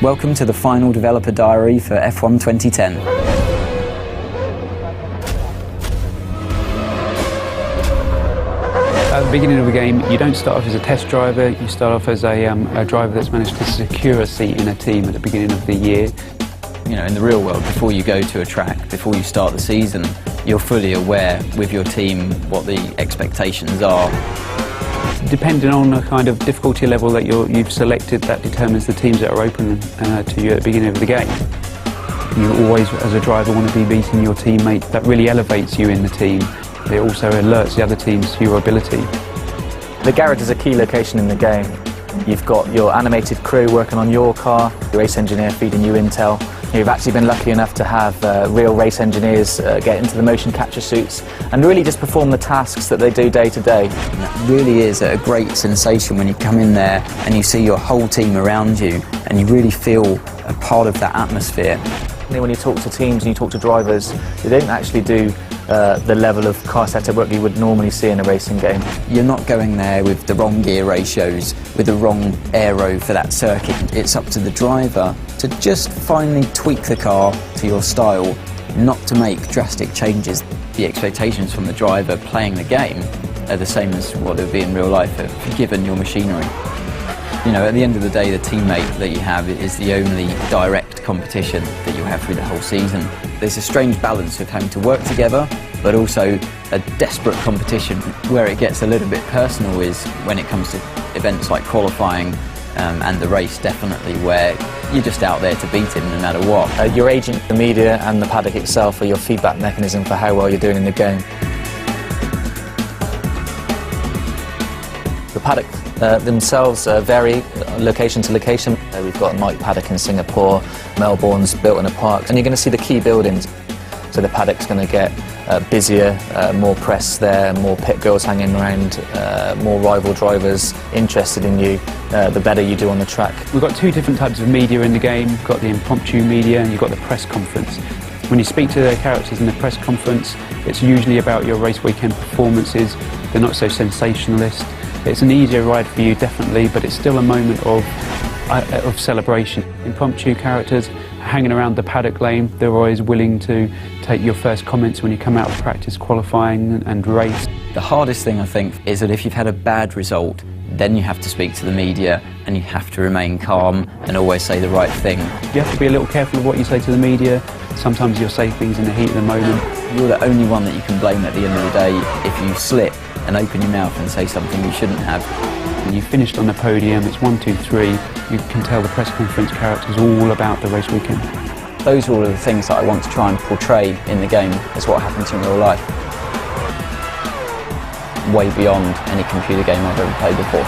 Welcome to the final developer diary for F1 2010. At the beginning of a game, you don't start off as a test driver, you start off as a driver that's managed to secure a seat in a team at the beginning of the year. You know, in the real world, before you go to a track, before you start the season, you're fully aware with your team what the expectations are. Depending on the kind of difficulty level that you've selected, that determines the teams that are open to you at the beginning of the game. You always, as a driver, want to be beating your teammate. That really elevates you in the team. It also alerts the other teams to your ability. The garage is a key location in the game. You've got your animated crew working on your car, your race engineer feeding you intel. You've actually been lucky enough to have real race engineers get into the motion capture suits and really just perform the tasks that they do day to day. And that really is a great sensation when you come in there and you see your whole team around you and you really feel a part of that atmosphere. When you talk to teams and you talk to drivers, they don't actually do the level of car setup work you would normally see in a racing game. You're not going there with the wrong gear ratios, with the wrong aero for that circuit. It's up to the driver to just finally tweak the car to your style, not to make drastic changes. The expectations from the driver playing the game are the same as what it would be in real life, given your machinery. You know, at the end of the day, the teammate that you have is the only direct competition that you have through the whole season. There's a strange balance of having to work together, but also a desperate competition. Where it gets a little bit personal is when it comes to events like qualifying and the race, definitely, where you're just out there to beat him no matter what. Your agent, the media and the paddock itself are your feedback mechanism for how well you're doing in the game. The paddock themselves vary location to location. We've got a night paddock in Singapore, Melbourne's built in a park, and you're going to see the key buildings. So the paddock's going to get busier, more press there, more pit girls hanging around, more rival drivers interested in you, the better you do on the track. We've got two different types of media in the game. You've got the impromptu media and you've got the press conference. When you speak to the characters in the press conference, it's usually about your race weekend performances. They're not so sensationalist. It's an easier ride for you, definitely, but it's still a moment of celebration. Impromptu characters hanging around the paddock lane, they're always willing to take your first comments when you come out of practice, qualifying and race. The hardest thing, I think, is that if you've had a bad result, then you have to speak to the media and you have to remain calm and always say the right thing. You have to be a little careful of what you say to the media. Sometimes you'll say things in the heat of the moment. You're the only one that you can blame at the end of the day if you slip and open your mouth and say something you shouldn't have. And you finished on the podium, it's 1, 2, 3, you can tell the press conference characters all about the race weekend. Those are all of the things that I want to try and portray in the game as what happens in real life. Way beyond any computer game I've ever played before.